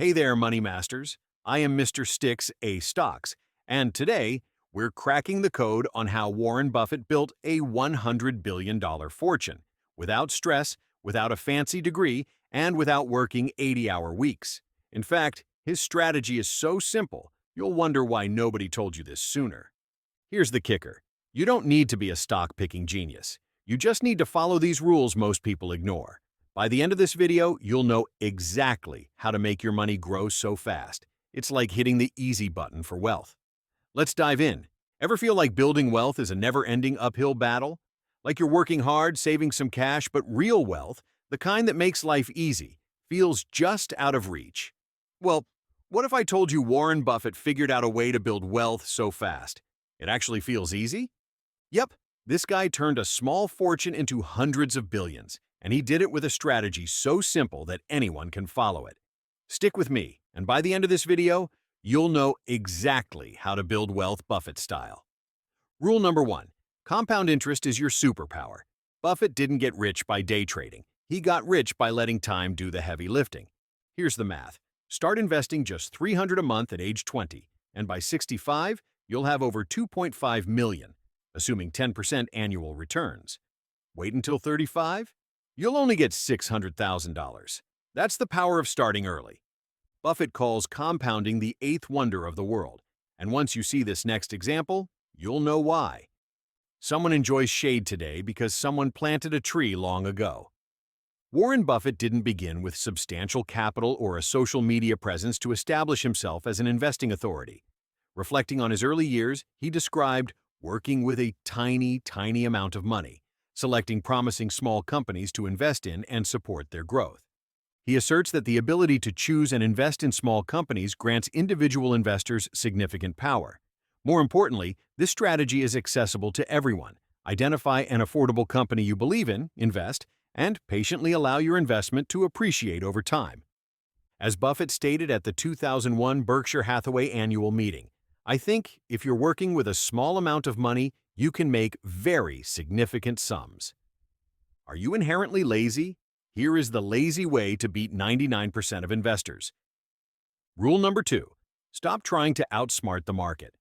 Hey there, Money Masters. I am Mr. Sticks A Stocks, and today we're cracking the code on how Warren Buffett built a $100 billion fortune without stress, without a fancy degree, and without working 80-hour weeks. In fact, his strategy is so simple, you'll wonder why nobody told you this sooner. Here's the kicker. You don't need to be a stock-picking genius. You just need to follow these rules most people ignore. By the end of this video, you'll know exactly how to make your money grow so fast. It's like hitting the easy button for wealth. Let's dive in. Ever feel like building wealth is a never-ending uphill battle? Like you're working hard, saving some cash, but real wealth, the kind that makes life easy, feels just out of reach. Well, what if I told you Warren Buffett figured out a way to build wealth so fast? It actually feels easy? Yep, this guy turned a small fortune into hundreds of billions, and he did it with a strategy so simple that anyone can follow it. Stick with me, and by the end of this video, you'll know exactly how to build wealth Buffett style. Rule number 1. Compound interest is your superpower. Buffett didn't get rich by day trading. He got rich by letting time do the heavy lifting. Here's the math. Start investing just $300 a month at age 20, and by 65, you'll have over $2.5 million, assuming 10% annual returns. Wait until 35? You'll only get $600,000. That's the power of starting early. Buffett calls compounding the eighth wonder of the world, and once you see this next example, you'll know why. Someone enjoys shade today because someone planted a tree long ago. Warren Buffett didn't begin with substantial capital or a social media presence to establish himself as an investing authority. Reflecting on his early years, he described working with a tiny amount of money, selecting promising small companies to invest in and support their growth. He asserts that the ability to choose and invest in small companies grants individual investors significant power. More importantly, this strategy is accessible to everyone. Identify an affordable company you believe in, invest, and patiently allow your investment to appreciate over time. As Buffett stated at the 2001 Berkshire Hathaway annual meeting, "I think if you're working with a small amount of money, you can make very significant sums." Are you inherently lazy? Here is the lazy way to beat 99% of investors. Rule number 2. Stop trying to outsmart the market.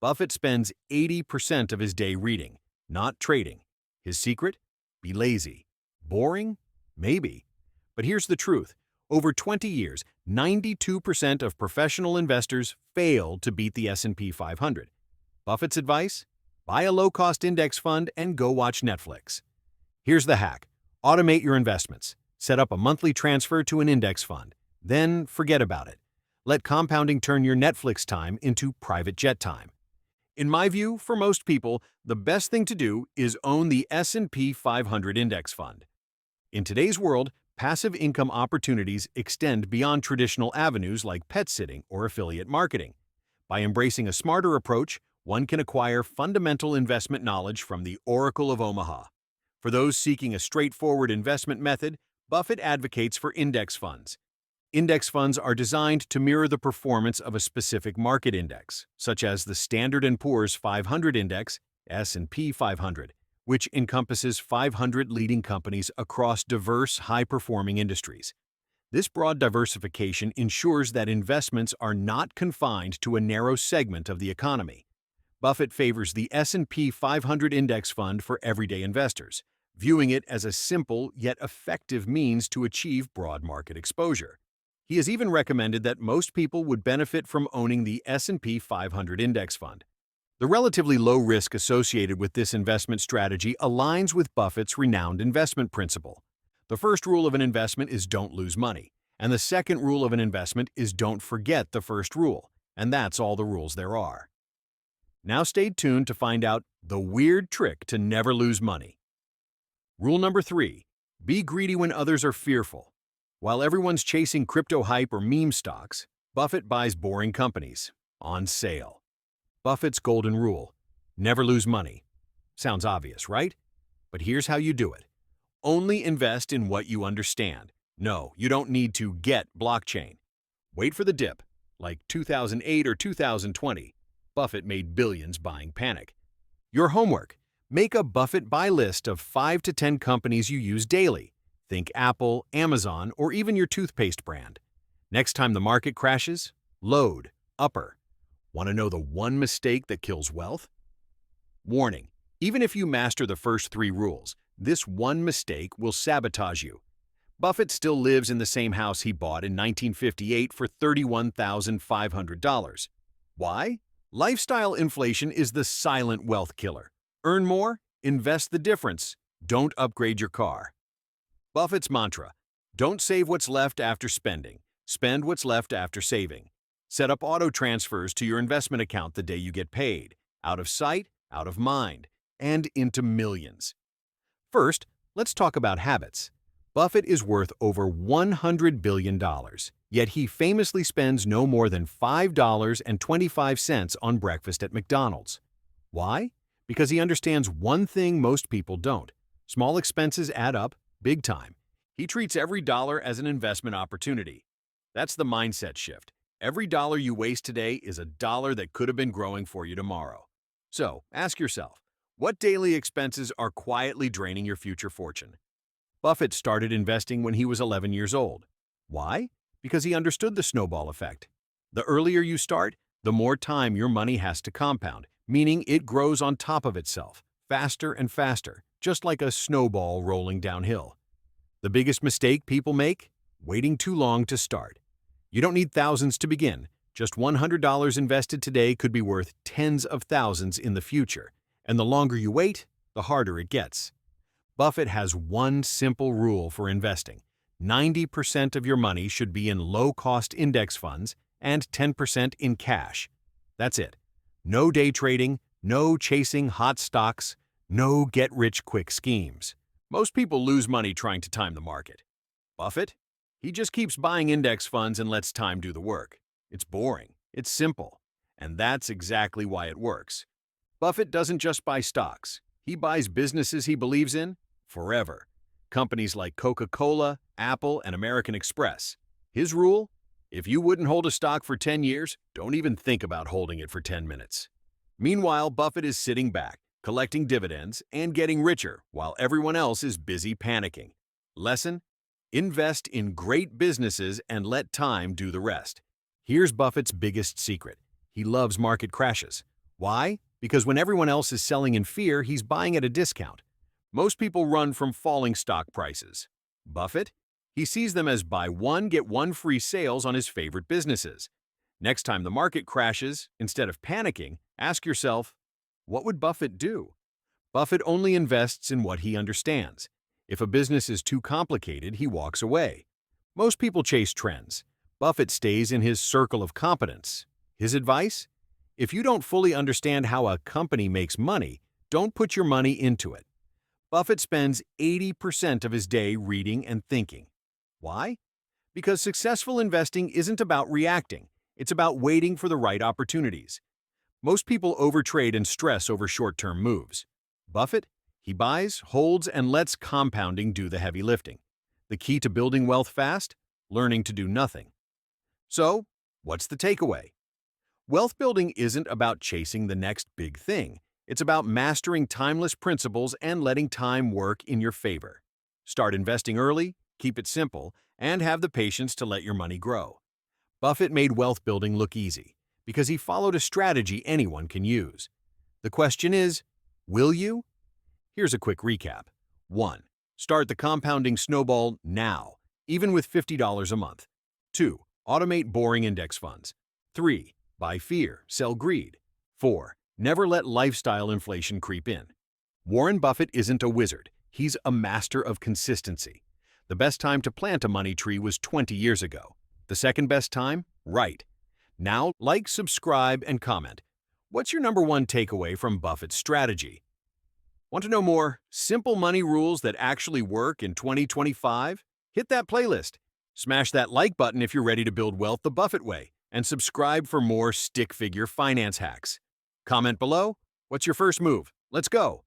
Buffett spends 80% of his day reading, not trading. His secret? Be lazy. Boring? Maybe. But here's the truth. Over 20 years, 92% of professional investors failed to beat the S&P 500. Buffett's advice? Buy a low-cost index fund and go watch Netflix. Here's the hack. Automate your investments. Set up a monthly transfer to an index fund. Then forget about it. Let compounding turn your Netflix time into private jet time. In my view, for most people, the best thing to do is own the S&P 500 index fund. In today's world, passive income opportunities extend beyond traditional avenues like pet sitting or affiliate marketing. By embracing a smarter approach, one can acquire fundamental investment knowledge from the Oracle of Omaha. For those seeking a straightforward investment method, Buffett advocates for index funds. Index funds are designed to mirror the performance of a specific market index, such as the Standard & Poor's 500 Index, S&P 500, which encompasses 500 leading companies across diverse, high-performing industries. This broad diversification ensures that investments are not confined to a narrow segment of the economy. Buffett favors the S&P 500 Index Fund for everyday investors, viewing it as a simple yet effective means to achieve broad market exposure. He has even recommended that most people would benefit from owning the S&P 500 Index Fund. The relatively low risk associated with this investment strategy aligns with Buffett's renowned investment principle. The first rule of an investment is don't lose money, and the second rule of an investment is don't forget the first rule, and that's all the rules there are. Now stay tuned to find out the weird trick to never lose money. Rule number 3. Be greedy when others are fearful. While everyone's chasing crypto hype or meme stocks, Buffett buys boring companies on sale. Buffett's golden rule: never lose money. Sounds obvious, right? But here's how you do it. Only invest in what you understand. No, you don't need to get blockchain. Wait for the dip, like 2008 or 2020. Buffett made billions buying panic. Your homework: make a Buffett buy list of 5 to 10 companies you use daily. Think Apple, Amazon, or even your toothpaste brand. Next time the market crashes, load, upper. Want to know the one mistake that kills wealth? Warning, even if you master the first three rules, this one mistake will sabotage you. Buffett still lives in the same house he bought in 1958 for $31,500. Why? Lifestyle inflation is the silent wealth killer. Earn more, invest the difference. Don't upgrade your car. Buffett's mantra: don't save what's left after spending. Spend what's left after saving. Set up auto transfers to your investment account the day you get paid. Out of sight, out of mind, and into millions. First, let's talk about habits. Buffett is worth over $100 billion, yet he famously spends no more than $5.25 on breakfast at McDonald's. Why? Because he understands one thing most people don't. Small expenses add up, big time. He treats every dollar as an investment opportunity. That's the mindset shift. Every dollar you waste today is a dollar that could have been growing for you tomorrow. So, ask yourself, what daily expenses are quietly draining your future fortune? Buffett started investing when he was 11 years old. Why? Because he understood the snowball effect. The earlier you start, the more time your money has to compound, meaning it grows on top of itself, faster and faster, just like a snowball rolling downhill. The biggest mistake people make? Waiting too long to start. You don't need thousands to begin. Just $100 invested today could be worth tens of thousands in the future. And the longer you wait, the harder it gets. Buffett has one simple rule for investing. 90% of your money should be in low-cost index funds and 10% in cash. That's it. No day trading, no chasing hot stocks, no get-rich-quick schemes. Most people lose money trying to time the market. Buffett? He just keeps buying index funds and lets time do the work. It's boring. It's simple. And that's exactly why it works. Buffett doesn't just buy stocks. He buys businesses he believes in forever. Companies like Coca-Cola, Apple, and American Express. His rule? If you wouldn't hold a stock for 10 years, don't even think about holding it for 10 minutes. Meanwhile, Buffett is sitting back, collecting dividends, and getting richer while everyone else is busy panicking. Lesson? Invest in great businesses and let time do the rest. Here's Buffett's biggest secret. He loves market crashes. Why? Because when everyone else is selling in fear, he's buying at a discount. Most people run from falling stock prices. Buffett? He sees them as buy one, get one free sales on his favorite businesses. Next time the market crashes, instead of panicking, ask yourself, what would Buffett do? Buffett only invests in what he understands. If a business is too complicated, he walks away. Most people chase trends. Buffett stays in his circle of competence. His advice? If you don't fully understand how a company makes money, don't put your money into it. Buffett spends 80% of his day reading and thinking. Why? Because successful investing isn't about reacting. It's about waiting for the right opportunities. Most people overtrade and stress over short-term moves. Buffett? He buys, holds, and lets compounding do the heavy lifting. The key to building wealth fast? Learning to do nothing. So, what's the takeaway? Wealth building isn't about chasing the next big thing. It's about mastering timeless principles and letting time work in your favor. Start investing early, keep it simple, and have the patience to let your money grow. Buffett made wealth building look easy because he followed a strategy anyone can use. The question is, will you? Here's a quick recap. 1. Start the compounding snowball now, even with $50 a month. 2. Automate boring index funds. 3. Buy fear, sell greed. 4. Never let lifestyle inflation creep in. Warren Buffett isn't a wizard. He's a master of consistency. The best time to plant a money tree was 20 years ago. The second best time? Right. Now, like, subscribe, and comment. What's your number one takeaway from Buffett's strategy? Want to know more simple money rules that actually work in 2025? Hit that playlist. Smash that like button if you're ready to build wealth the Buffett way, and subscribe for more stick-figure finance hacks. Comment below. What's your first move? Let's go.